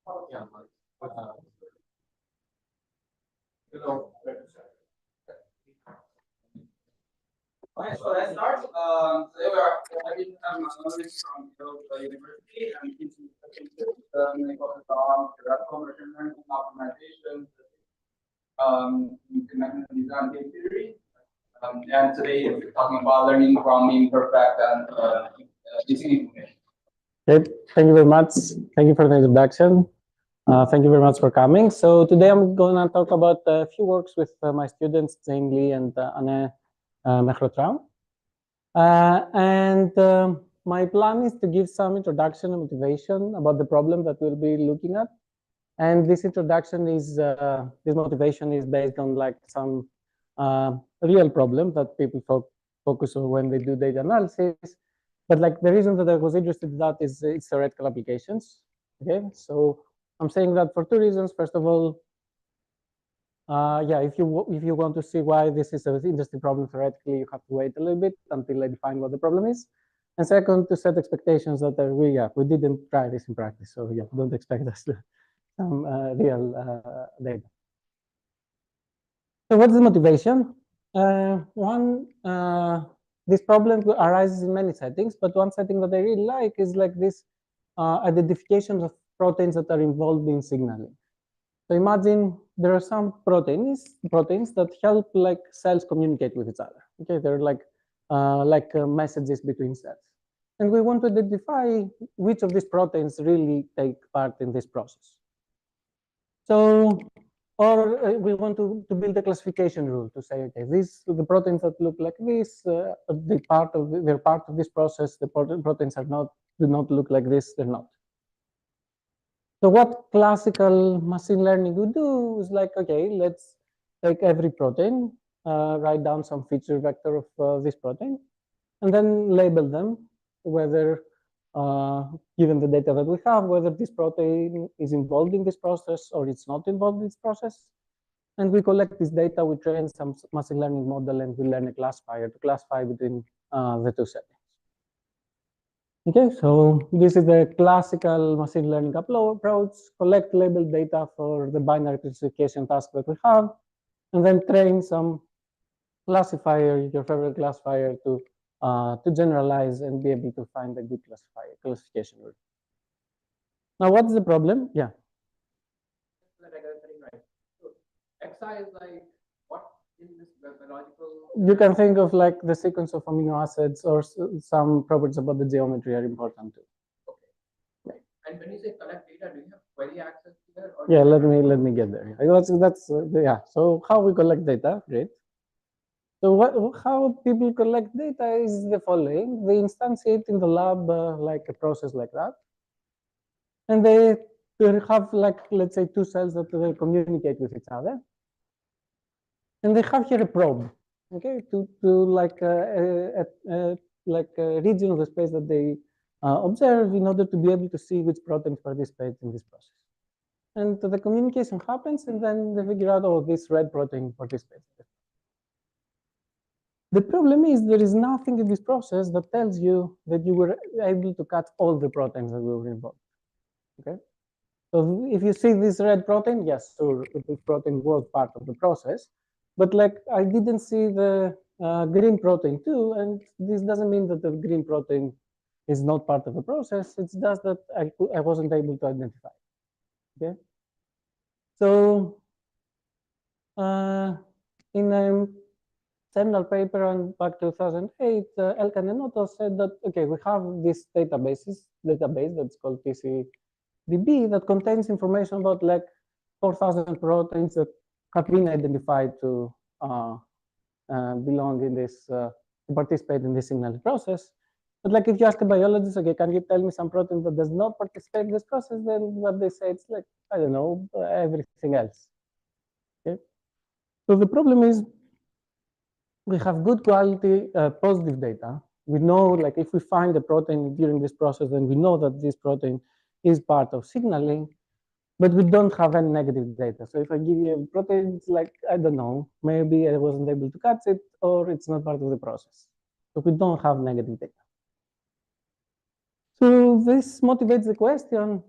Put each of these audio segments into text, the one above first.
Yeah. Hello. Okay, so let's start. I'm Manolis from University. I'm teaching on theoretical machine learning optimization, mechanism design game theory. And today we're talking about learning from imperfect and missing information. Okay, thank you very much. Thank you for the introduction. Thank you very much for coming. So today I'm going to talk about a few works with my students, Jane Lee and Anne Mechrotram. My plan is to give some introduction and motivation about the problem that we'll be looking at. And this introduction is, this motivation is based on like some real problem that people focus on when they do data analysis. But like the reason that I was interested in that is its theoretical applications. Okay, so I'm saying that for two reasons. First of all, yeah, if you want to see why this is an interesting problem theoretically, you have to wait a little bit until I define what the problem is. And second, to set expectations that we didn't try this in practice, so yeah, don't expect us to some real data. So what's the motivation? This problem arises in many settings, but one setting that I really like is like this identification of proteins that are involved in signaling. So imagine there are some proteins that help like cells communicate with each other. Okay, they're like messages between cells, and we want to identify which of these proteins really take part in this process. So, or we want to build a classification rule to say, okay, the proteins that look like this, they're part of this process. The proteins do not look like this. They're not. So what classical machine learning would do is like, okay, let's take every protein, write down some feature vector of this protein, and then label them, whether given the data that we have, whether this protein is involved in this process or it's not involved in this process. And we collect this data, we train some machine learning model, and we learn a classifier to classify between the two settings. Okay, so this is the classical machine learning approach: collect labeled data for the binary classification task that we have, and then train some classifier, your favorite classifier, to generalize and be able to find a good classification rule. Now, what's the problem? Yeah. XI is like what in this biological? You can think of like the sequence of amino acids, or some properties about the geometry are important too. Okay. And when you say collect data, do you have query access here? Or yeah, let me get there. That's yeah. So how we collect data, great. So how people collect data is the following: they instantiate in the lab like a process like that, and they have like, let's say, two cells that will communicate with each other, and they have here a probe, okay, to like a region of the space that they observe in order to be able to see which proteins participate in this process. And the communication happens, and then they figure out, oh, this red protein participates. The problem is there is nothing in this process that tells you that you were able to catch all the proteins that were involved. Okay, so if you see this red protein, yes, sure, this protein was part of the process, but like I didn't see the green protein too, and this doesn't mean that the green protein is not part of the process. It's just that I wasn't able to identify. Okay, so in a seminal paper on back 2008, Elkan and Otto said that, okay, we have this database that's called TCDB that contains information about like 4,000 proteins that have been identified to belong in this, to participate in this signaling process. But like if you ask a biologist, okay, can you tell me some protein that does not participate in this process? Then what they say, it's like, I don't know, everything else. Okay. So the problem is, we have good quality positive data. We know, like, if we find a protein during this process, then we know that this protein is part of signaling, but we don't have any negative data. So if I give you a protein, it's like, I don't know, maybe I wasn't able to catch it, or it's not part of the process. So we don't have negative data. So this motivates the question,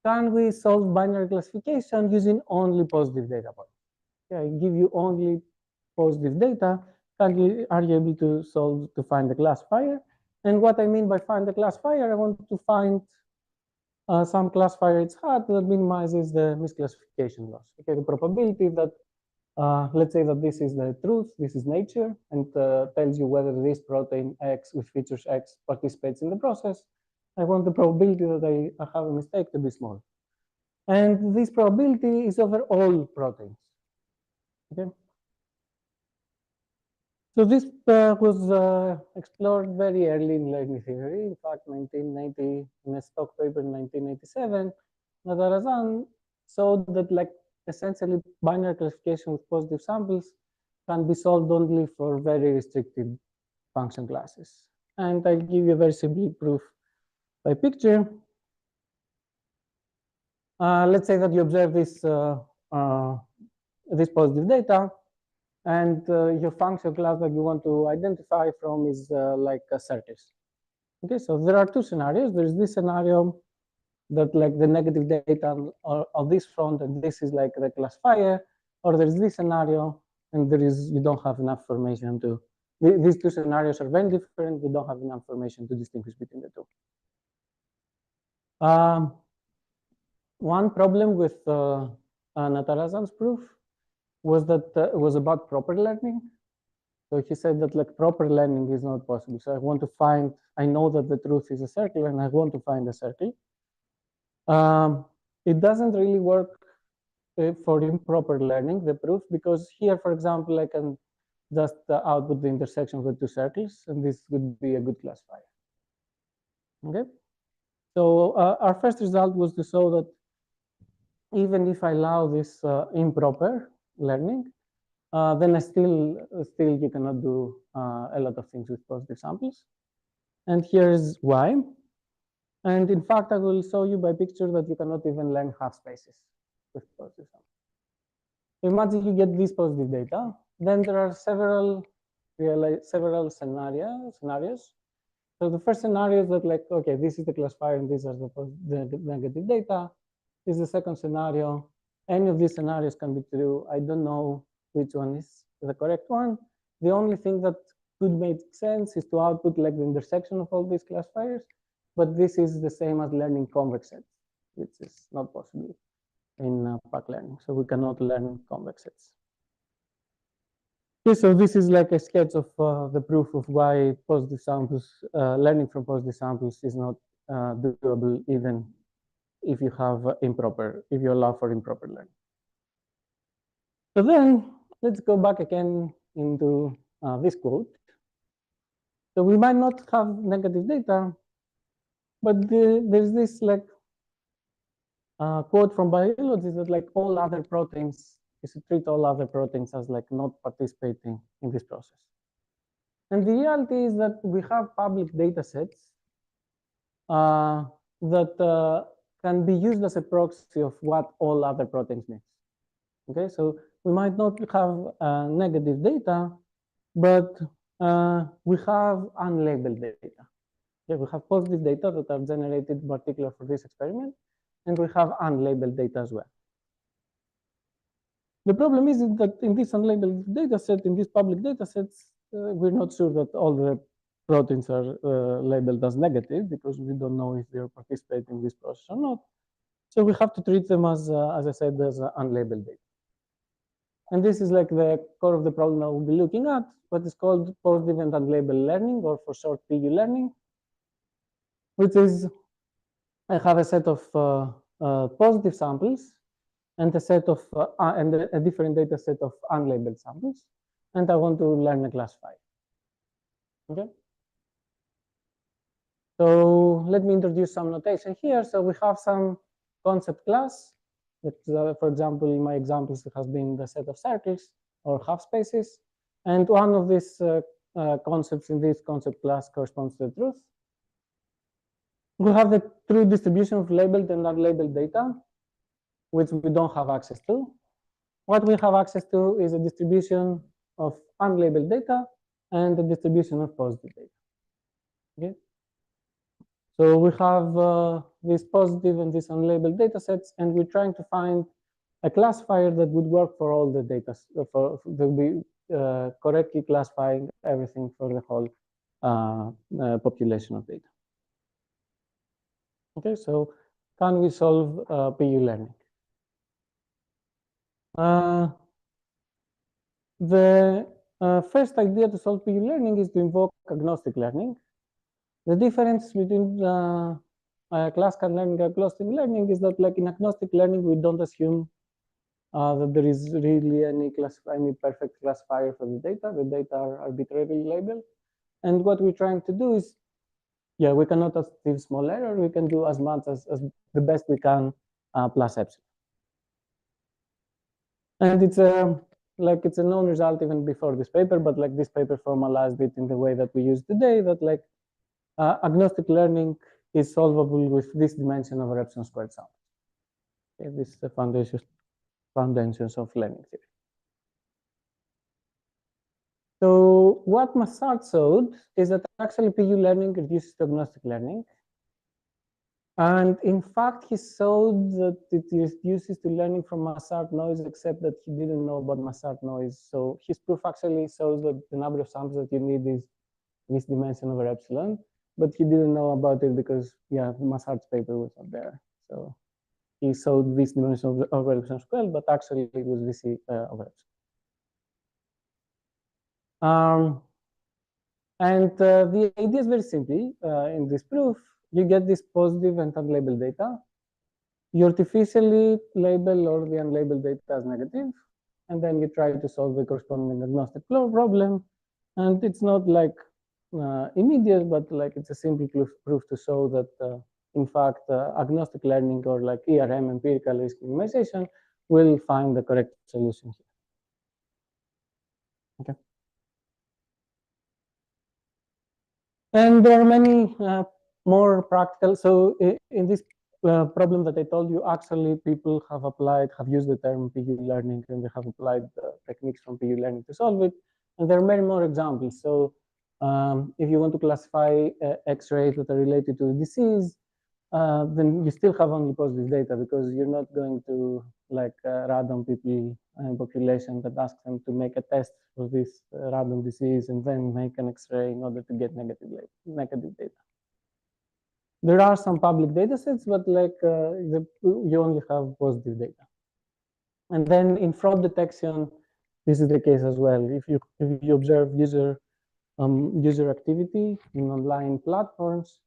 can we solve binary classification using only positive data points? Okay, I give you only positive data. Are you able to find the classifier? And what I mean by find the classifier, I want to find some classifier it's hard that minimizes the misclassification loss. Okay, the probability that let's say that this is the truth, this is nature, and tells you whether this protein X with features X participates in the process. I want the probability that I have a mistake to be small. And this probability is over all proteins. Okay. So this was explored very early in learning theory. In fact, 1990, in a stock paper in 1987, Natarajan showed that like essentially binary classification with positive samples can be solved only for very restricted function classes. And I'll give you a very simple proof by picture. Let's say that you observe this this positive data, and your function class that you want to identify from is like circles. Okay, so there are two scenarios. There's this scenario that like the negative data on this front, and this is like the classifier, or there's this scenario, and you don't have enough information to. These two scenarios are very different. You don't have enough information to distinguish between the two. One problem with Natarajan's proof was that it was about proper learning. So he said that like proper learning is not possible. So I want to find, I know that the truth is a circle and I want to find a circle. It doesn't really work for improper learning, the proof, because here, for example, I can just output the intersection of the two circles, and this would be a good classifier. Okay. So our first result was to show that even if I allow this improper learning, then still you cannot do a lot of things with positive samples. And here's why. And in fact, I will show you by picture that you cannot even learn half spaces with positive samples. Imagine you get this positive data, then there are several scenarios. So the first scenario is that like, okay, this is the classifier and these are the negative data. This is the second scenario. Any of these scenarios can be true. I don't know which one is the correct one. The only thing that could make sense is to output like the intersection of all these classifiers, but this is the same as learning convex sets, which is not possible in pack learning. So we cannot learn convex sets. Okay, so this is like a sketch of the proof of why positive samples, learning from positive samples is not doable even if you have if you allow for improper learning. So then let's go back again into this quote. So we might not have negative data, but there's this like quote from biology that like all other proteins, you should treat all other proteins as like not participating in this process. And the reality is that we have public data sets that can be used as a proxy of what all other proteins mean. Okay, so we might not have negative data, but we have unlabeled data. Okay, we have positive data that are generated in particular for this experiment, and we have unlabeled data as well. The problem is that in this unlabeled data set, in these public data sets, we're not sure that all the proteins are labeled as negative because we don't know if they're participating in this process or not. So we have to treat them as I said, as unlabeled data. And this is like the core of the problem that we'll be looking at, what is called positive and unlabeled learning, or for short PU learning, which is I have a set of positive samples and a set of and a different data set of unlabeled samples, and I want to learn a classifier. Okay. So let me introduce some notation here. So we have some concept class that, for example, in my examples, it has been the set of circles or half spaces, and one of these concepts in this concept class corresponds to the truth. We have the true distribution of labeled and unlabeled data, which we don't have access to. What we have access to is a distribution of unlabeled data and the distribution of positive data. Okay. So we have these positive and these unlabeled data sets, and we're trying to find a classifier that would work for all the data, that would be correctly classifying everything for the whole population of data. Okay, so can we solve PU learning? The first idea to solve PU learning is to invoke agnostic learning. The difference between classical learning and agnostic learning is that, like in agnostic learning, we don't assume that there is really any perfect classifier for the data. The data are arbitrarily labeled. And what we're trying to do is, yeah, we cannot achieve small error. We can do as much as the best we can plus epsilon. And it's a known result even before this paper, but like this paper formalized it in the way that we use today, that like agnostic learning is solvable with this dimension over epsilon squared sum. Okay, this is the foundations of learning theory. So what Massart showed is that actually PU learning reduces to agnostic learning. And in fact, he showed that it reduces to learning from Massart noise, except that he didn't know about Massart noise. So his proof actually shows that the number of samples that you need is this dimension over epsilon, but he didn't know about it because, yeah, Massart's paper was not there. So he showed this dimension over epsilon squared, but actually it was VC over epsilon. And the idea is very simple. In this proof, you get this positive and unlabeled data. You artificially label all the unlabeled data as negative, and then you try to solve the corresponding agnostic problem. And it's not like immediate, but like it's a simple proof to show that, in fact, agnostic learning or like ERM, empirical risk minimization, will find the correct solution here. Okay. And there are many more practical. So in this problem that I told you, actually people have used the term PU learning, and they have applied techniques from PU learning to solve it. And there are many more examples. So if you want to classify X-rays that are related to a disease, then you still have only positive data, because you're not going to like random people population that ask them to make a test for this random disease and then make an X-ray in order to get negative data. There are some public data sets, but like you only have positive data. And then in fraud detection, this is the case as well. If you observe user activity in online platforms,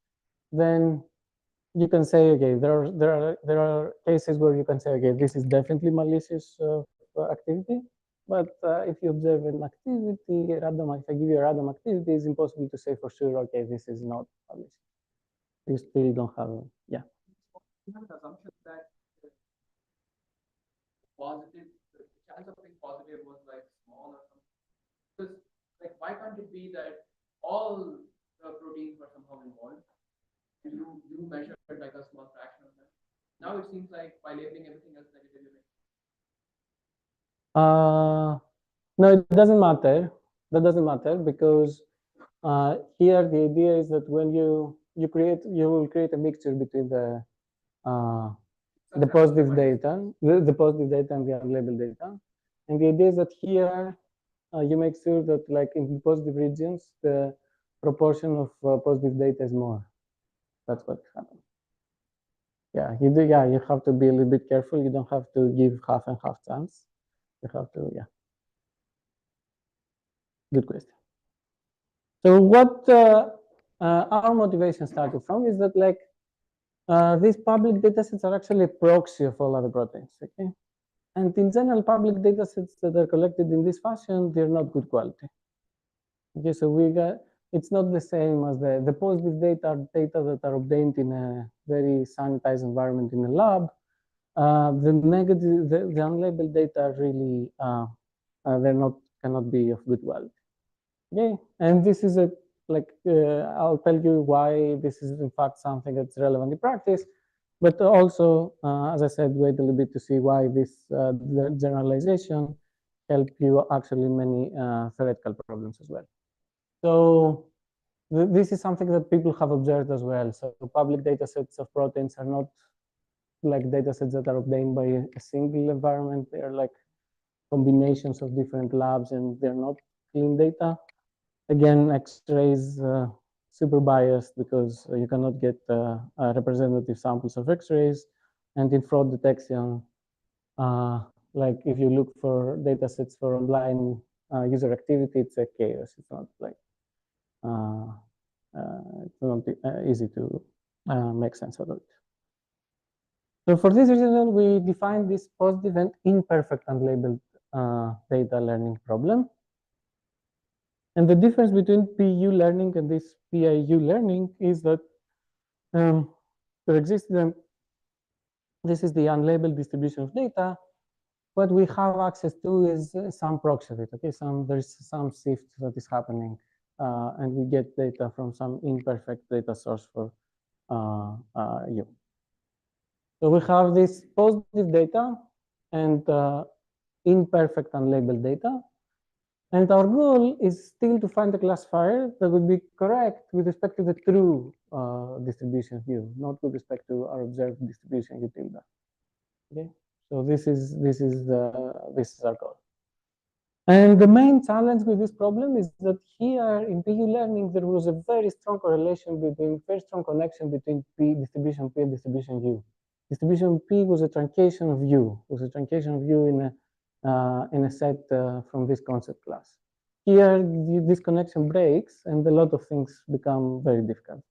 then you can say, okay, there are cases where you can say, okay, this is definitely malicious activity. But if you observe an activity, if I give you a random activity, it's impossible to say for sure, okay, this is not malicious. You still don't have, yeah. You have an assumption that positive, the chance of being positive was like small or something. Because like, why can't it be that all the proteins were somehow involved? You measured like a small fraction of them. Now it seems like by labeling everything else negatively. No, it doesn't matter. That doesn't matter, because here the idea is that when you will create a mixture between the positive data, the positive data and the unlabeled data. And the idea is that here you make sure that, like in the positive regions, the proportion of positive data is more. That's what happens. Yeah, you do. Yeah, you have to be a little bit careful. You don't have to give half and half chance. You have to, yeah. Good question. So what our motivation started from is that, like, these public datasets are actually a proxy of all other proteins. Okay, and in general, public datasets that are collected in this fashion, they're not good quality. Okay, so it's not the same as the positive data that are obtained in a very sanitized environment in a lab. The negative, the unlabeled data really cannot be of good quality. Okay, and this is I'll tell you why this is in fact something that's relevant in practice, but also, as I said, wait a little bit to see why this generalization help you actually in many theoretical problems as well. So this is something that people have observed as well. So public data sets of proteins are not like data sets that are obtained by a single environment. They are like combinations of different labs, and they're not clean data. Again, X-rays super biased because you cannot get representative samples of X-rays. And in fraud detection, like if you look for data sets for online user activity, it's a chaos. It's not like it's not easy to make sense of it. So for this reason, we define this positive and imperfect unlabeled data learning problem. And the difference between PU learning and this PIU learning is that there exists this is the unlabeled distribution of data. What we have access to is some proxy of it. Okay, there's some shift that is happening, and we get data from some imperfect data source for U. So we have this positive data and imperfect unlabeled data. And our goal is still to find a classifier that would be correct with respect to the true distribution of U, not with respect to our observed distribution U tilde. Okay, so this is our goal. And the main challenge with this problem is that here in PU learning there was a very strong correlation very strong connection between distribution P and distribution U. Distribution P was a truncation of U, in a set from this concept class. Here, this connection breaks, and a lot of things become very difficult.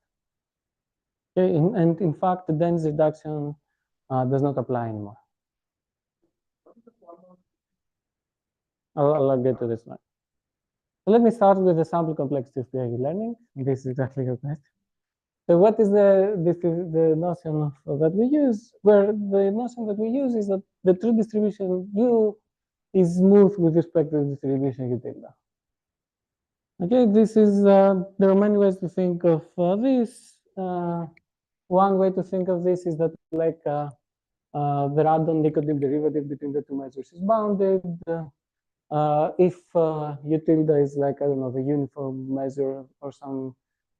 Okay, and in fact, the density reduction does not apply anymore. I'll get to this now. So let me start with the sample complexity of PIU learning. This is exactly your question. So what is the notion of that we use? Where the notion that we use is that the true distribution U is smooth with respect to the distribution U tilde. Okay, this is there are many ways to think of this. One way to think of this is that like the random Nicodim derivative between the two measures is bounded. If U tilde is like, I don't know, the uniform measure or some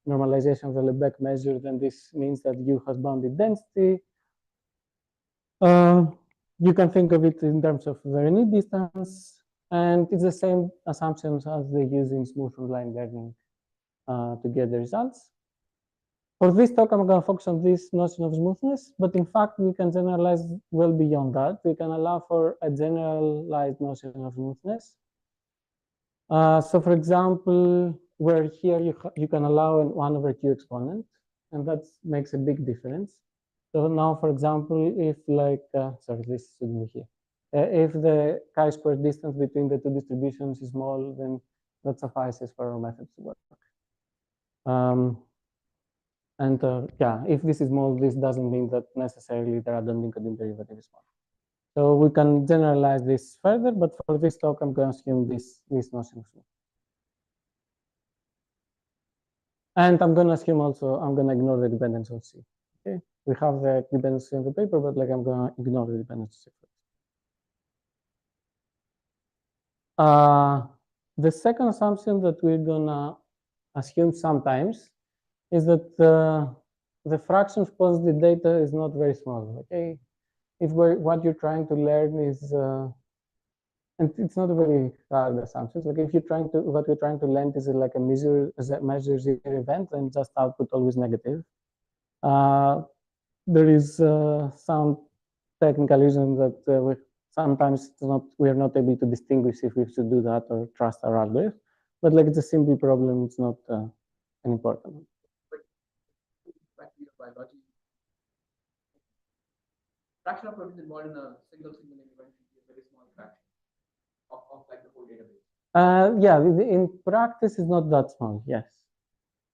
normalization of the Lebesgue measure, then this means that U has bounded density. You can think of it in terms of Vernier distance, and it's the same assumptions as they use in smooth online learning to get the results. For this talk, I'm going to focus on this notion of smoothness, but in fact, we can generalize well beyond that. We can allow for a generalized notion of smoothness. So for example, where here you can allow an 1 over q exponent, and that makes a big difference. So now, for example, if like, sorry, this should be here. If the chi-square distance between the two distributions is small, then that suffices for our methods to work. Yeah, if this is small, this doesn't mean that necessarily the random Nicodim derivative is small. So we can generalize this further, but for this talk, I'm going to assume this notion of smooth. And I'm going to assume also, I'm going to ignore the dependence on C. Okay, we have the dependency in the paper, but like I'm going to ignore the dependency. The second assumption that we're going to assume sometimes is that the fraction of positive data is not very small. Okay, if what you're trying to learn is, and it's not a very hard assumption. Like if what you're trying to learn is like a measure zero event, and just output always negative. There is some technical reason that sometimes we are not able to distinguish if we should do that or trust our algorithm. But like it's a simple problem, it's not an important one. Biology. Fraction of proteins involved in a single signaling event should be a very small fraction of like the whole database. Yeah, in practice, it's not that small. Yes.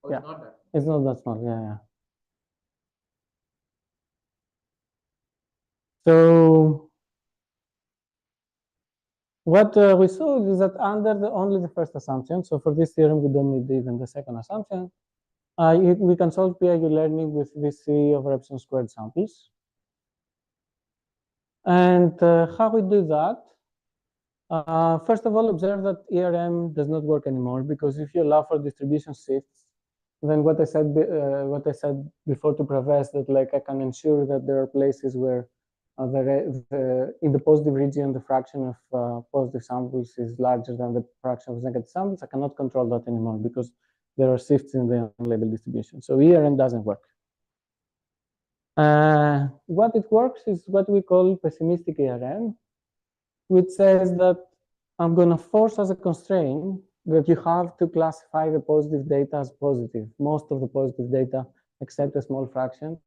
Oh, yeah. It's not that. It's not that small. Yeah. So what we saw is that under only the first assumption. So for this theorem, we don't need even the second assumption. We can solve PIU learning with this C over epsilon squared samples. And how we do that? First of all, observe that ERM does not work anymore, because if you allow for distribution shifts, then what I said before to Pravesh, that like I can ensure that there are places where in the positive region, the fraction of positive samples is larger than the fraction of negative samples. I cannot control that anymore because there are shifts in the unlabeled distribution. So ERM doesn't work. What it works is what we call pessimistic ERM, which says that I'm going to force as a constraint that you have to classify the positive data as positive. Most of the positive data, except a small fraction,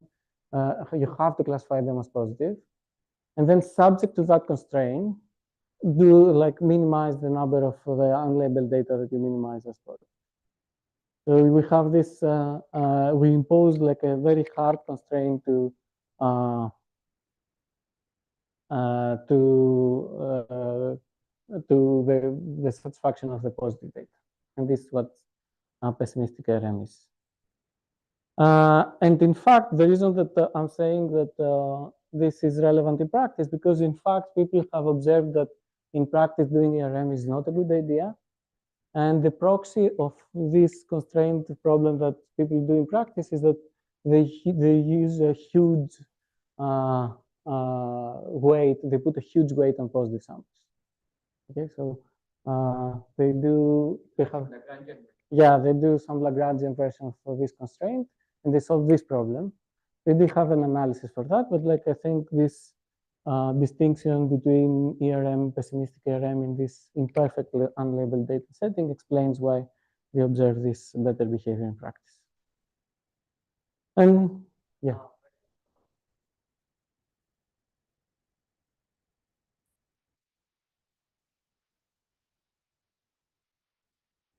you have to classify them as positive. And then subject to that constraint, do like minimize the number of the unlabeled data that you minimize as positive. So we have this, we impose like a very hard constraint to the satisfaction of the positive data. And this is what pessimistic RM is. And in fact, the reason that I'm saying that this is relevant in practice, because in fact, people have observed that in practice doing ERM is not a good idea. And the proxy of this constraint problem that people do in practice is that they use a huge weight, they put a huge weight on positive samples. Okay, so they have, yeah, they do some Lagrangian version for this constraint, and they solve this problem. They do have an analysis for that, but like I think this distinction between ERM, pessimistic ERM in this imperfectly unlabeled data setting explains why we observe this better behavior in practice. And yeah.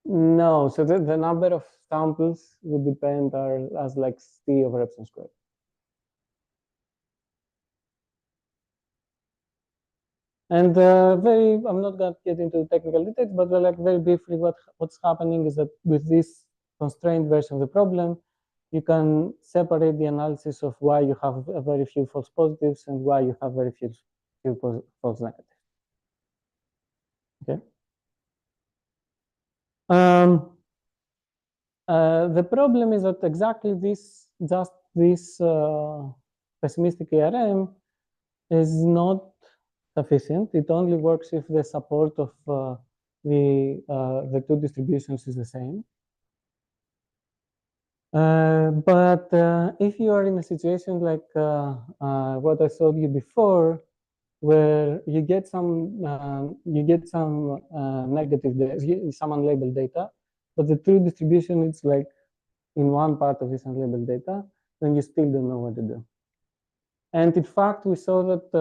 No, so the number of samples would depend as like C over epsilon squared. And I'm not going to get into technical details, but like very briefly, what's happening is that with this constrained version of the problem, you can separate the analysis of why you have very few false positives and why you have very few false negatives. Okay. The problem is that exactly this pessimistic ERM is not sufficient. It only works if the support of the two distributions is the same. But if you are in a situation like what I showed you before, where you get some negative, some unlabeled data, but the true distribution is like in one part of this unlabeled data, then you still don't know what to do. And in fact, we saw that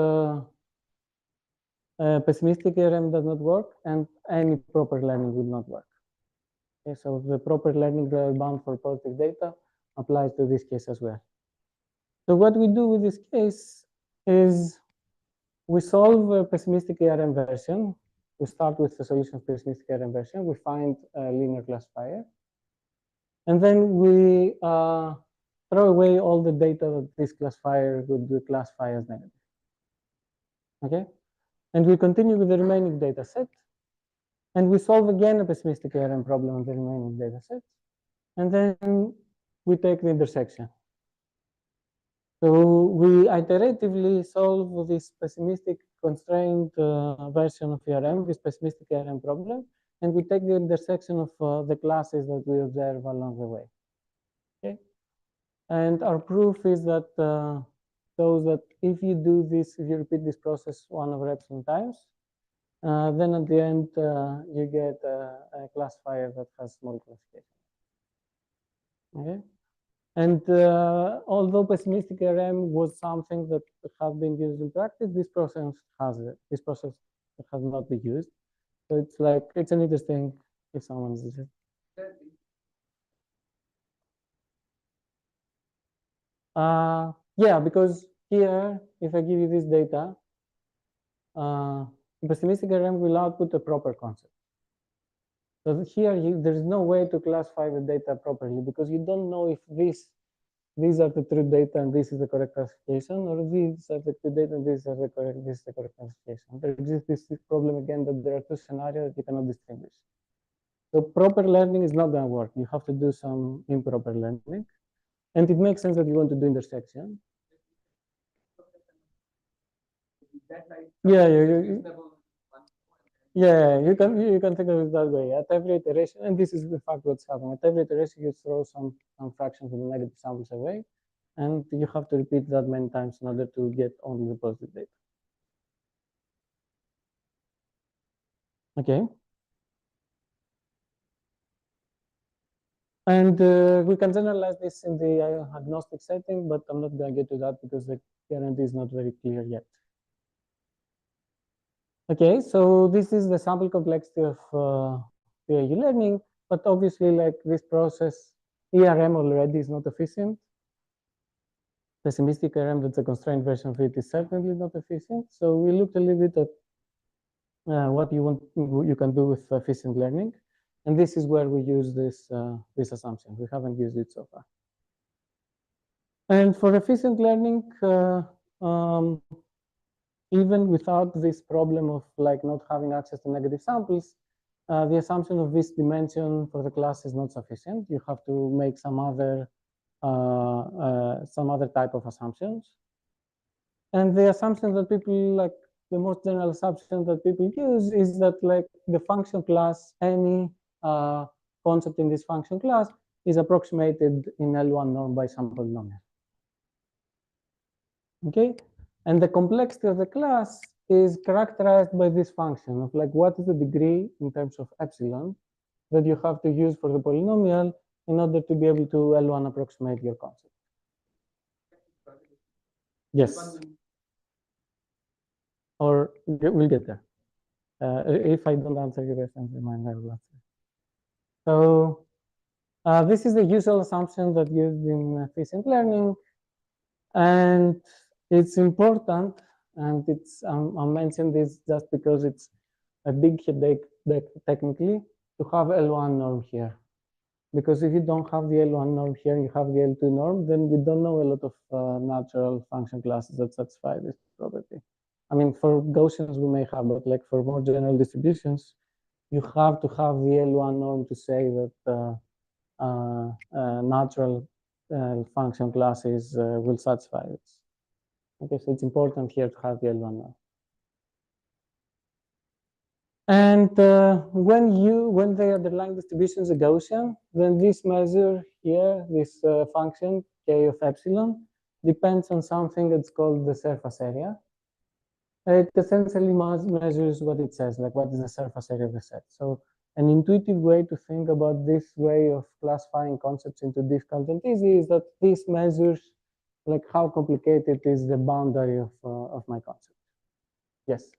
pessimistic ERM does not work, and any proper learning will not work. Okay, so the proper learning bound for positive data applies to this case as well. So what we do with this case is we solve a pessimistic ERM version. We start with the solution of pessimistic ERM version. We find a linear classifier. And then we throw away all the data that this classifier would classify as negative. Okay? And we continue with the remaining data set. And we solve again a pessimistic ERM problem on the remaining data set. And then we take the intersection. So we iteratively solve this pessimistic constrained version of ERM, this pessimistic ERM problem, and we take the intersection of the classes that we observe along the way. Okay, and our proof is that shows that if you do this, if you repeat this process 1 over epsilon times, then at the end you get a classifier that has small classification. Okay. And although pessimistic RM was something that has been used in practice, this process has not been used. So it's like it's an interesting if someone uses it. Yeah, because here, if I give you this data, pessimistic RM will output a proper concept. So here, there is no way to classify the data properly because you don't know if these are the true data and this is the correct classification, or these are the true data and this is the correct classification. There exists this problem again that there are two scenarios that you cannot distinguish. So proper learning is not going to work. You have to do some improper learning. And it makes sense that you want to do intersection. Yeah, you can think of it that way. At every iteration, and this is in fact what's happening. At every iteration, you throw some fractions of the negative samples away, and you have to repeat that many times in order to get only the positive data. Okay. And we can generalize this in the agnostic setting, but I'm not going to get to that because the guarantee is not very clear yet. Okay, so this is the sample complexity of PAU learning, but obviously, like this process, ERM already is not efficient. Pessimistic ERM, that's a constrained version of it, is certainly not efficient. So we looked a little bit at what you can do with efficient learning, and this is where we use this this assumption. We haven't used it so far. And for efficient learning, even without this problem of like not having access to negative samples, the assumption of this dimension for the class is not sufficient. You have to make some other type of assumptions. And the assumption that people like, the most general assumption that people use is that like the function class, any concept in this function class is approximated in L1 norm by some polynomial. Okay, and the complexity of the class is characterized by this function of like what is the degree in terms of epsilon that you have to use for the polynomial in order to be able to L1 approximate your concept. Yes. Or we'll get there. If I don't answer your question, remind me, I will answer. So this is the usual assumption that used in efficient learning, and it's important, and it's I mentioned this just because it's a big headache technically to have L1 norm here. Because if you don't have the L1 norm here and you have the L2 norm, then we don't know a lot of natural function classes that satisfy this property. I mean, for Gaussians we may have, but like for more general distributions, you have to have the L1 norm to say that natural function classes will satisfy this. Okay, so it's important here to have the L1 norm. And when the underlying distribution is a Gaussian, then this measure here, this function k of epsilon, depends on something that's called the surface area. It essentially measures what it says, like what is the surface area of the set. So an intuitive way to think about this way of classifying concepts into difficult and easy is that this measures like how complicated is the boundary of my concept. Yes.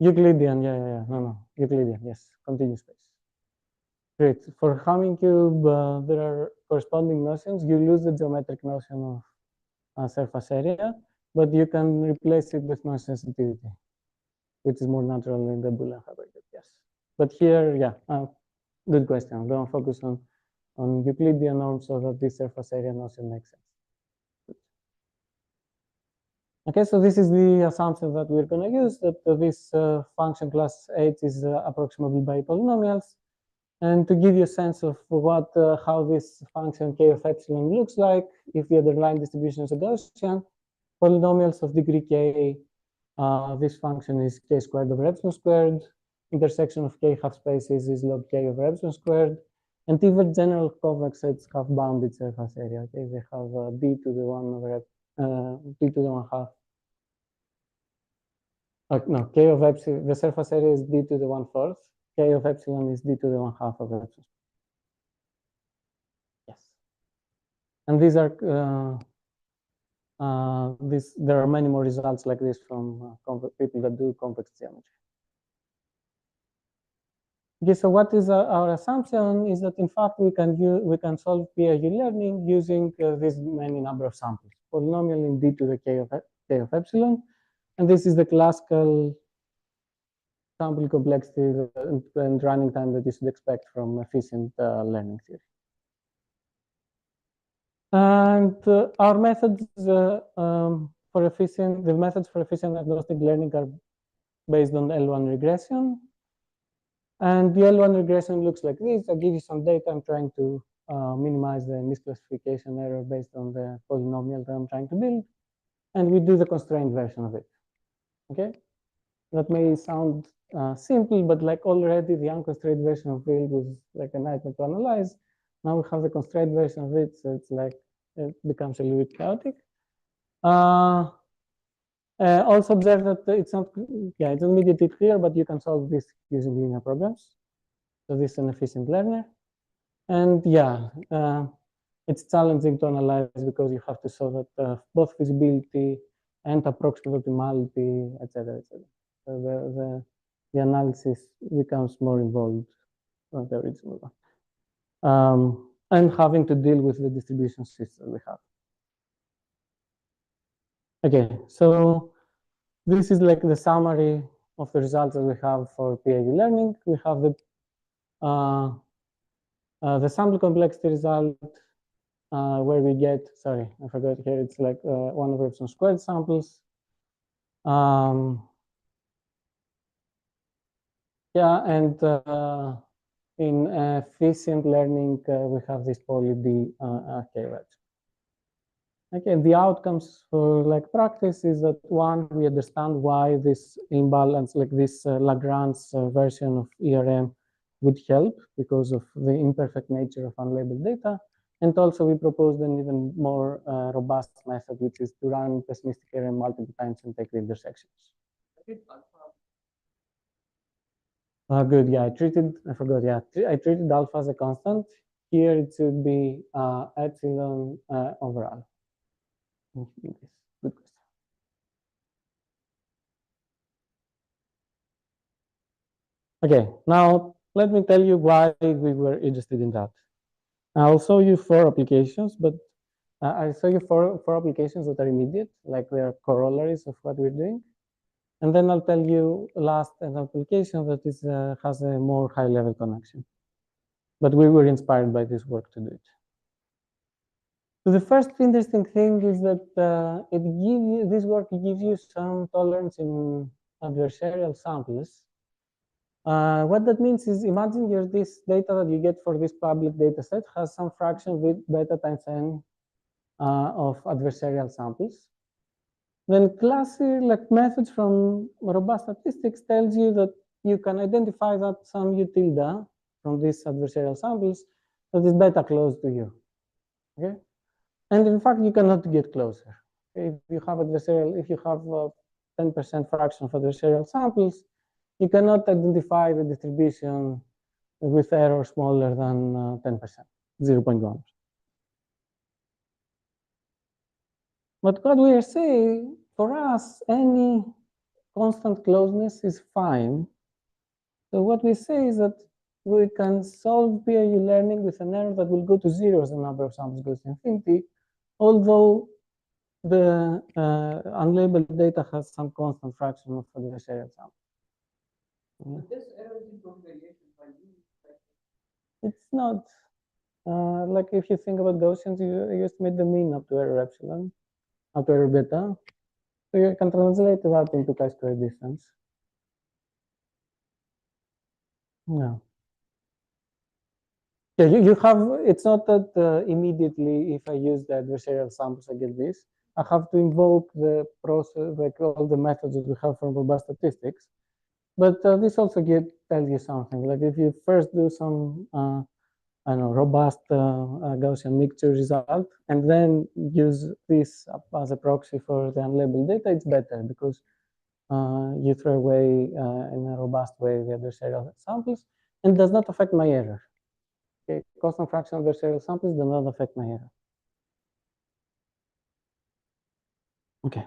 Euclidean, yeah. No. Euclidean, yes. Continuous space. Great. For Hamming cube, there are corresponding notions. You lose the geometric notion of surface area, but you can replace it with noise sensitivity, which is more natural in the Boolean hybrid. Yes. But here, yeah, good question. I'm going to focus on Euclidean norms so that this surface area notion makes sense. Okay, so this is the assumption that we're going to use, that this function class H is approximable by polynomials. And to give you a sense of what, how this function k of epsilon looks like, if the underlying distribution is a Gaussian, polynomials of degree k, this function is k squared over epsilon squared, intersection of k half spaces is log k over epsilon squared, and even general convex sets have bounded surface area. Okay, they have d to the 1 over d to the 1 half. No, k of epsilon, the surface area is d to the 1/4. K of epsilon is d to the 1/2 of epsilon. Yes. And these are there are many more results like this from people that do complex geometry. Okay, so what is our assumption is that in fact we can solve PIU learning using this many number of samples, polynomial in d to the k of epsilon, and this is the classical sample complexity and running time that you should expect from efficient learning theory. And our methods for efficient, the methods for efficient agnostic learning are based on the L1 regression. And the L1 regression looks like this. I give you some data. I'm trying to minimize the misclassification error based on the polynomial that I'm trying to build. And we do the constrained version of it. Okay? That may sound simple, but like already the unconstrained version of field was like a nightmare to analyze. Now we have the constrained version of it, so it's like it becomes a little bit chaotic. Also observe that it's not immediately clear, but you can solve this using linear programs. So this is an efficient learner. And yeah, it's challenging to analyze because you have to solve that both feasibility and approximate optimality, etc., etc. So the analysis becomes more involved than the original one. And having to deal with the distribution system we have. Okay, so this is like the summary of the results that we have for PAV learning. We have the sample complexity result where we get, sorry, I forgot here, it's like 1 over epsilon squared samples. Yeah, and in efficient learning, we have this poly D k-wedge. Okay, the outcomes for like practice is that one, we understand why this imbalance, like this Lagrange version of ERM would help because of the imperfect nature of unlabeled data. And also we proposed an even more robust method, which is to run pessimistic ERM multiple times and take the intersections. Good, yeah, I forgot, yeah. I treated alpha as a constant. Here it should be epsilon overall. Good question. Okay, now let me tell you why we were interested in that. I'll show you 4 applications, but I'll show you four applications that are immediate, like they are corollaries of what we're doing. And then I'll tell you last an application that is, has a more high-level connection. But we were inspired by this work to do it. So the first interesting thing is that this work gives you some tolerance in adversarial samples. What that means is, imagine this data that you get for this public data set has some fraction with beta times n of adversarial samples. Then classic like methods from robust statistics tells you that you can identify that some u tilde from these adversarial samples that is beta close to you. Okay, and in fact you cannot get closer. If you have 10% fraction of adversarial samples, you cannot identify the distribution with error smaller than 10%, 0.1. But what we are saying, for us, any constant closeness is fine. So what we say is that we can solve PAU learning with an error that will go to 0 as the number of samples goes to infinity, although the unlabeled data has some constant fraction of the adversarial sample. But this error is in total variation by you. It's not. Like if you think about Gaussians, you estimate the mean up to error epsilon, up to error beta. So you can translate that into chi-square distance. No. Yeah, you have, it's not that immediately if I use the adversarial samples, I get this. I have to invoke the process, like all the methods that we have from robust statistics. But this also tells you something. Like if you first do some, I don't know, robust Gaussian mixture result, and then use this as a proxy for the unlabeled data, it's better because you throw away in a robust way the adversarial samples, and does not affect my error. Okay, constant fraction of adversarial samples do not affect my error. Okay.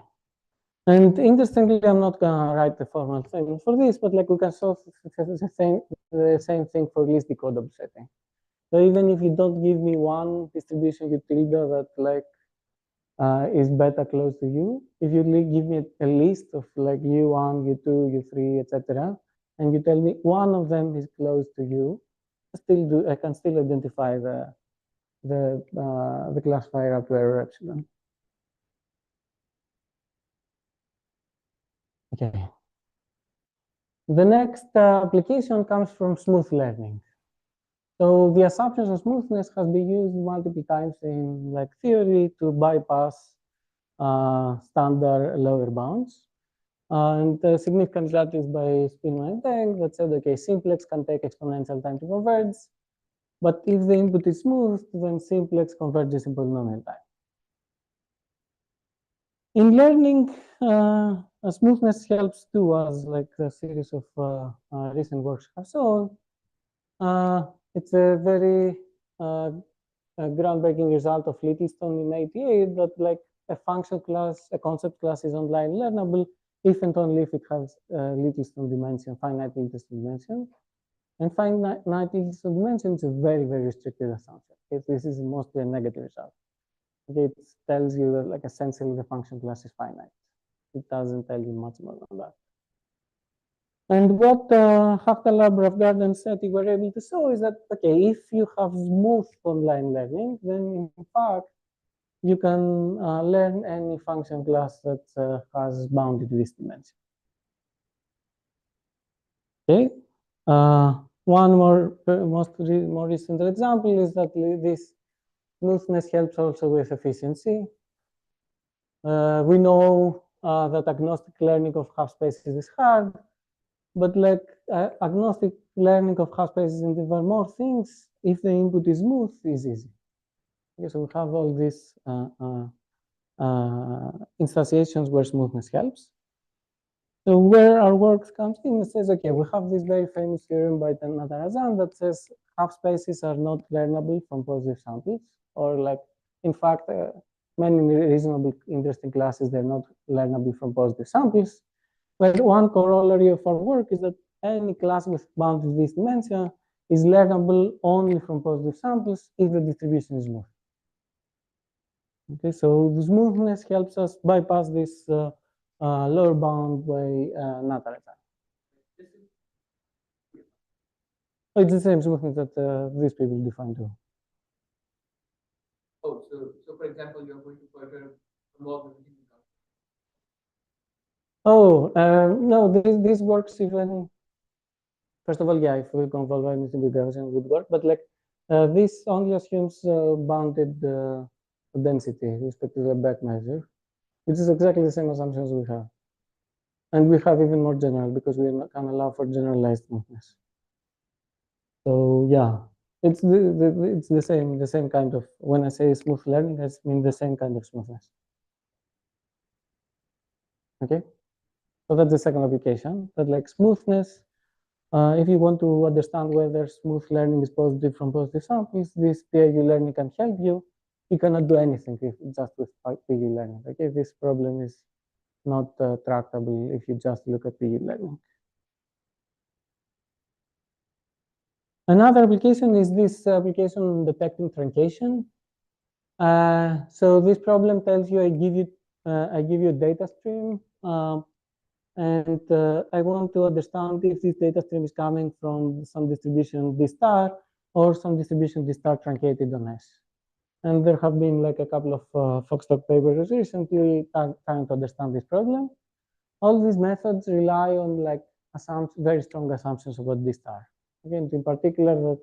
And interestingly, I'm not gonna write the formal table for this, but like we can solve the same thing for least decodable setting. So even if you don't give me one distribution u tilde that like is beta close to you, if you give me a list of like u1, u2, u3, etc., and you tell me one of them is close to you, I can still identify the classifier up to error epsilon. Okay. The next application comes from smooth learning. So the assumptions of smoothness has been used multiple times in like theory to bypass standard lower bounds. And the significant result is by Spinman and Deng that said, okay, simplex can take exponential time to converge, but if the input is smooth, then simplex converges in polynomial time. In learning, smoothness helps too, as like a series of recent works have shown. It's a very groundbreaking result of Littleton in '88 that like a function class, a concept class is online learnable if and only if it has Littleton dimension, finite Littleton dimension. And finite Littleton dimension is a very, very restricted assumption. Okay? This is mostly a negative result. Okay? It tells you that like essentially the function class is finite. It doesn't tell you much more than that. And what Haftalab, Ravgard, Seti were able to show is that, okay, if you have smooth online learning, then in fact, you can learn any function class that has bounded this dimension. Okay. One more recent example is that this smoothness helps also with efficiency. We know that agnostic learning of half spaces is hard, but like agnostic learning of half spaces and there are more things, if the input is smooth, is easy. Okay, so we have all these instantiations where smoothness helps. So where our work comes in, it says, okay, we have this very famous theorem by Natarajan that says half spaces are not learnable from positive samples, or like, in fact, many reasonably interesting classes, they're not learnable from positive samples. But one corollary of our work is that any class with bounded Viest dimension is learnable only from positive samples if the distribution is smooth. Okay, so the smoothness helps us bypass this lower bound by Natarajan. It's the same smoothness that these people define too. Oh, so for example, you're going to further involve the Oh, no, this works even, first of all, yeah, if we convolve anything with Gaussian would work, but like this only assumes bounded density with respect to the back measure, which is exactly the same assumptions we have. And we have even more general because we can allow for generalized smoothness. So yeah, it's the same kind of, when I say smooth learning, I mean the same kind of smoothness. Okay, so that's the second application. But like smoothness, if you want to understand whether smooth learning is positive from positive samples, this PIU learning can help you. You cannot do anything just with PIU learning. Okay, this problem is not tractable if you just look at PIU learning. Another application is this application detecting truncation. So this problem tells you I give you a data stream, and I want to understand if this data stream is coming from some distribution D star or some distribution D star truncated on S. And there have been like a couple of Foxtrot papers recently trying to understand this problem. All these methods rely on like very strong assumptions about D star. Again, in particular, that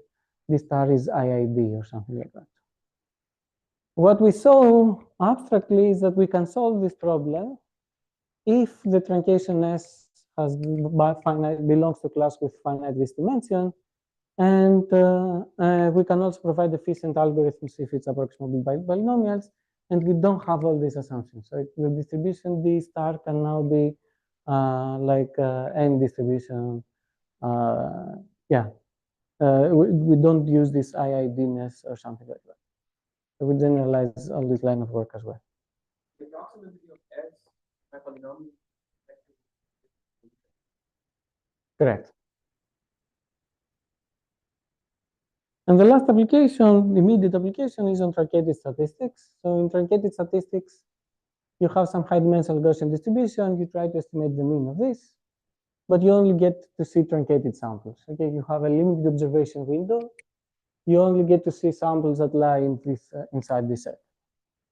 D star is IID or something like that. What we saw abstractly is that we can solve this problem if the truncation S has belongs to class with finite Viest dimension, and we can also provide efficient algorithms if it's approximable by polynomials, and we don't have all these assumptions. So the distribution D star can now be like any distribution. Yeah, we don't use this IID-ness or something like that. So we generalize all this line of work as well. The approximability of S by polynomial. Correct. And the last application, immediate application, is on truncated statistics. So in truncated statistics, you have some high-dimensional Gaussian distribution. You try to estimate the mean of this, but you only get to see truncated samples. Okay, you have a limited observation window. You only get to see samples that lie in this inside this set.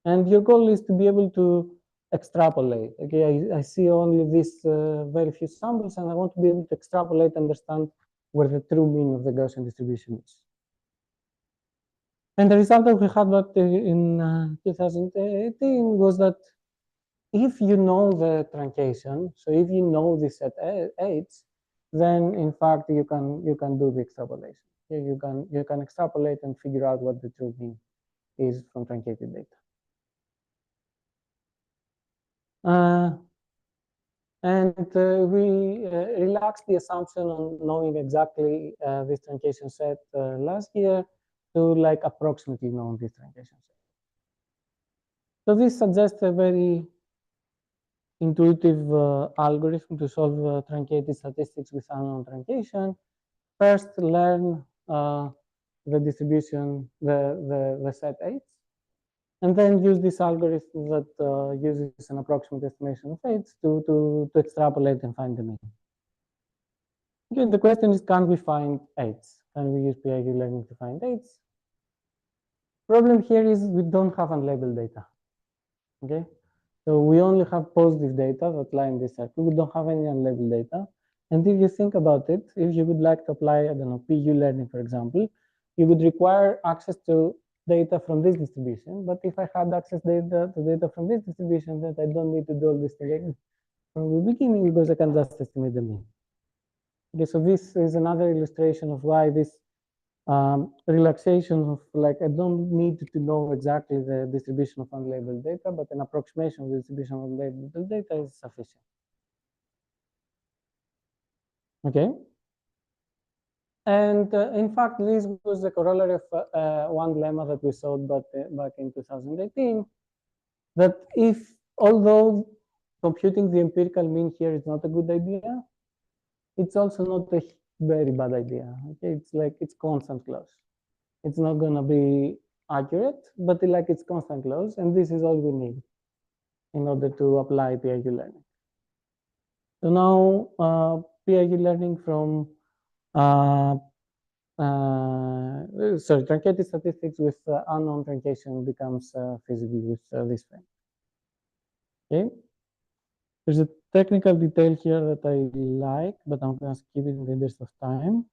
And your goal is to be able to extrapolate. Okay, I see only these very few samples, and I want to be able to extrapolate, understand where the true mean of the Gaussian distribution is. And the result that we had that in 2018 was that if you know the truncation, so if you know the set H, then in fact you can do the extrapolation. Okay? You can extrapolate and figure out what the true mean is from truncated data. And we relaxed the assumption on knowing exactly this truncation set last year to like approximately know this truncation set. So this suggests a very intuitive algorithm to solve truncated statistics with unknown truncation. First, learn the distribution, the set H, and then use this algorithm that uses an approximate estimation of H to extrapolate and find the mean. Okay, the question is, can we find H? Can we use PIU learning to find H? Problem here is we don't have unlabeled data. Okay, so we only have positive data that lie in this circle. We don't have any unlabeled data. And if you think about it, if you would like to apply, I don't know, PU learning, for example, you would require access to data from this distribution. But if I had access to data from this distribution, then I don't need to do all this thing from the beginning because I can just estimate the mean. Okay, so this is another illustration of why this relaxation of like, I don't need to know exactly the distribution of unlabeled data, but an approximation of the distribution of unlabeled data is sufficient. Okay. And in fact, this was the corollary of one lemma that we solved back in 2018, that if, although computing the empirical mean here is not a good idea, it's also not a very bad idea. Okay, it's like it's constant close. It's not going to be accurate, but it's constant close, and this is all we need in order to apply PIU learning. So now PIU learning from truncated statistics with unknown truncation becomes feasible with this frame. Okay. There's a technical detail here that I like, but I'm going to skip it in the interest of time.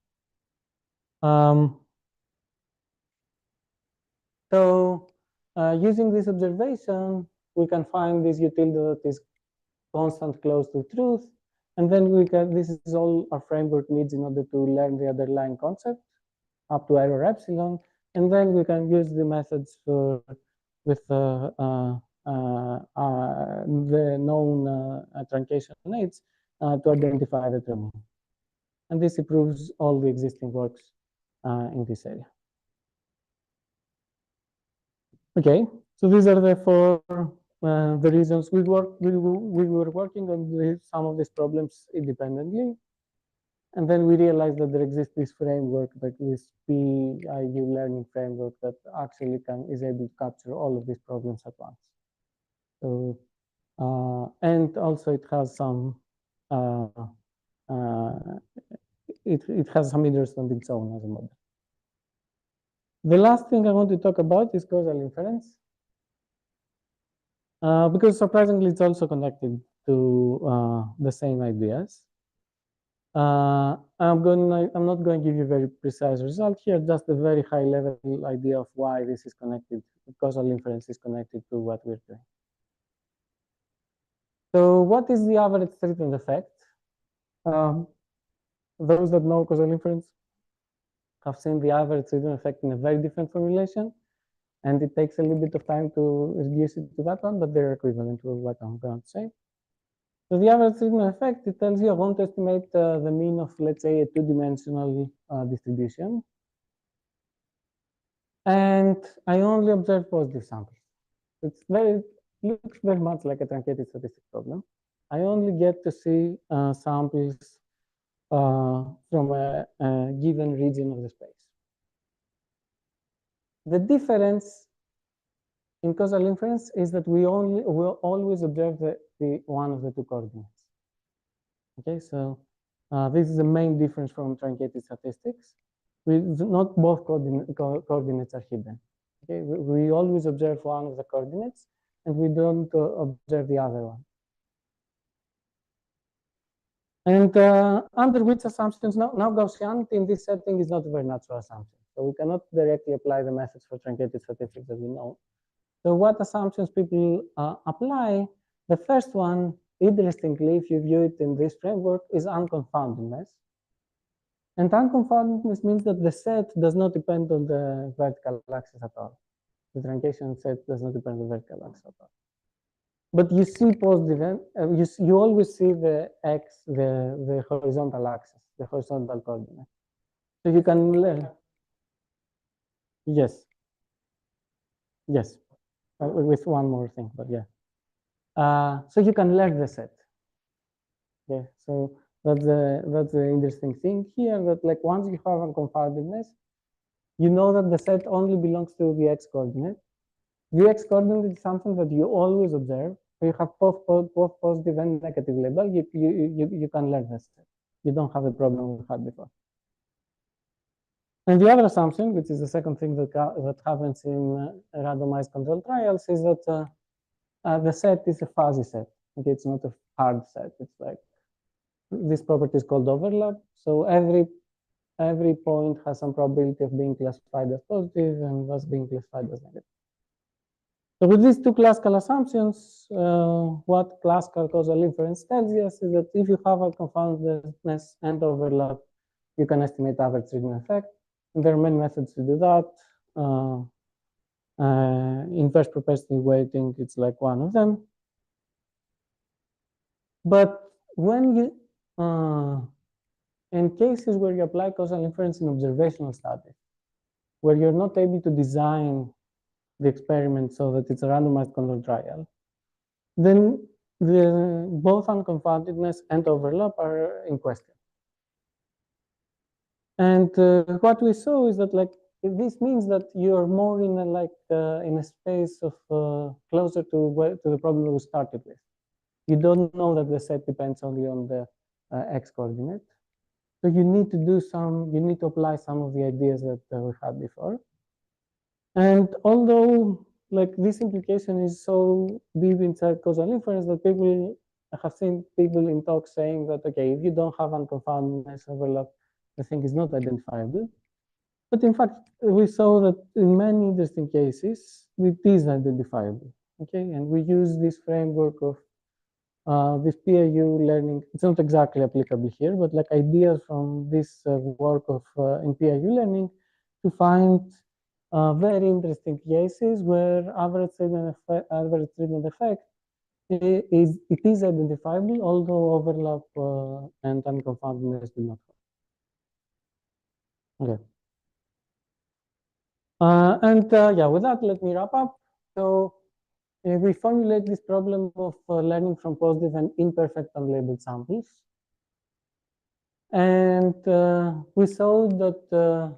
So using this observation, we can find this utility that is constant close to truth. And then we can, this is all our framework needs in order to learn the underlying concept up to error epsilon. And then we can use the methods with the known truncation rates to identify the true mean. And this improves all the existing works in this area. Okay, so these are the four the reasons we were working on some of these problems independently. And then we realized that there exists this framework, like this PIU learning framework that actually is able to capture all of these problems at once. So, and also it has some, it has some interest on its own as a model. The last thing I want to talk about is causal inference. Because surprisingly, it's also connected to the same ideas. I'm not going to give you a very precise result here, just a very high level idea of why this is connected. Causal inference is connected to what we're doing. So what is the average treatment effect? Those that know causal inference have seen the average treatment effect in a very different formulation. And it takes a little bit of time to reduce it to that one, but they're equivalent to what I'm going to say. So the average treatment effect, it tells you I want to estimate the mean of, let's say, a two-dimensional distribution. And I only observe positive samples. It looks very much like a truncated statistics problem. I only get to see samples from a given region of the space. The difference in causal inference is that we will always observe the one of the two coordinates. Okay, so this is the main difference from truncated statistics. Not both coordinates are hidden. Okay, we always observe one of the coordinates, and we don't observe the other one. And under which assumptions, now Gaussianity in this setting is not a very natural assumption. So we cannot directly apply the methods for truncated statistics that we know. So what assumptions people apply? The first one, interestingly, if you view it in this framework, is unconfoundedness. And unconfoundedness means that the set does not depend on the vertical axis at all. The truncation set does not depend on the vertical axis at all. But you see positive, you always see the x, the horizontal axis, the horizontal coordinate. So you can learn. Yes. Yes. With one more thing, but yeah. So you can learn the set. Yeah. So that's the interesting thing here. That like once you have unconfoundedness, you know that the set only belongs to the x coordinate. The x coordinate is something that you always observe. So you have both positive and negative label. You can learn this. You don't have the problem we had before. And the other assumption, which is the second thing that happens in randomized control trials, is that the set is a fuzzy set. Okay, it's not a hard set. It's like this property is called overlap. So every point has some probability of being classified as positive and thus being classified as negative. So with these two classical assumptions, what classical causal inference tells us is that if you have unconfoundedness and overlap, you can estimate average treatment effect. And there are many methods to do that. Inverse propensity weighting, it's like one of them. But when you, in cases where you apply causal inference in observational studies, where you're not able to design the experiment so that it's a randomized control trial, then both unconfoundedness and overlap are in question. And what we saw is that like this means that you're more in a space of closer to the problem we started with. You don't know that the set depends only on the x coordinate. So you need to apply some of the ideas that we had before. And although like this implication is so deep inside causal inference that I have seen people in talks saying that, okay, if you don't have unconfoundedness overlap, the thing is not identifiable. But in fact, we saw that in many interesting cases, it is identifiable. Okay, and we use this framework of this PIU learning. It's not exactly applicable here, but like ideas from this work of in PIU learning to find very interesting cases where average treatment effect it is identifiable, although overlap and unconfoundedness do not. Okay. Yeah, with that, let me wrap up. So we formulate this problem of learning from positive and imperfect unlabeled samples. And we saw that,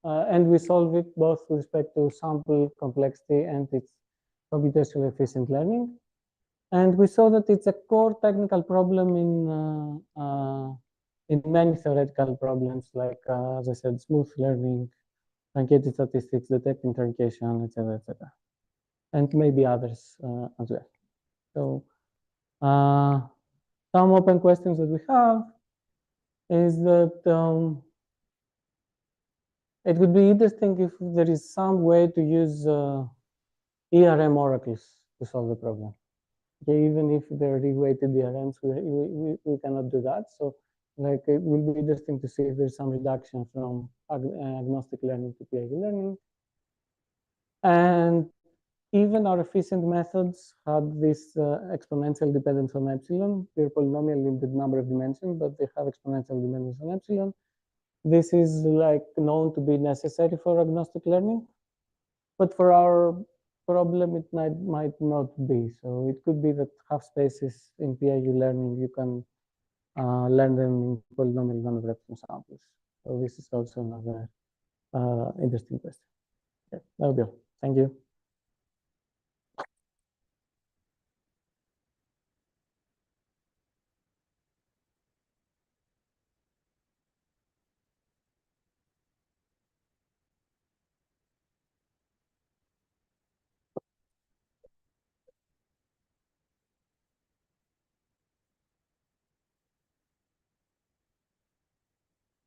and we solve it both with respect to sample complexity and its computationally efficient learning. And we saw that it's a core technical problem in many theoretical problems, like, as I said, smooth learning, truncated statistics, detecting truncation, etc., etc., and maybe others as well. So some open questions that we have is that it would be interesting if there is some way to use ERM oracles to solve the problem. Okay, even if they're reweighted ERMs, we cannot do that. So like it will be interesting to see if there's some reduction from agnostic learning to PIU learning. And even our efficient methods had this exponential dependence on epsilon. They're polynomial in the number of dimensions, but they have exponential dependence on epsilon. This is like known to be necessary for agnostic learning, but for our problem, it might not be. So it could be that half spaces in PIU learning, you can learn them in polynomial number of epsilon samples. So this is also another interesting question. Okay, that will be all. Thank you.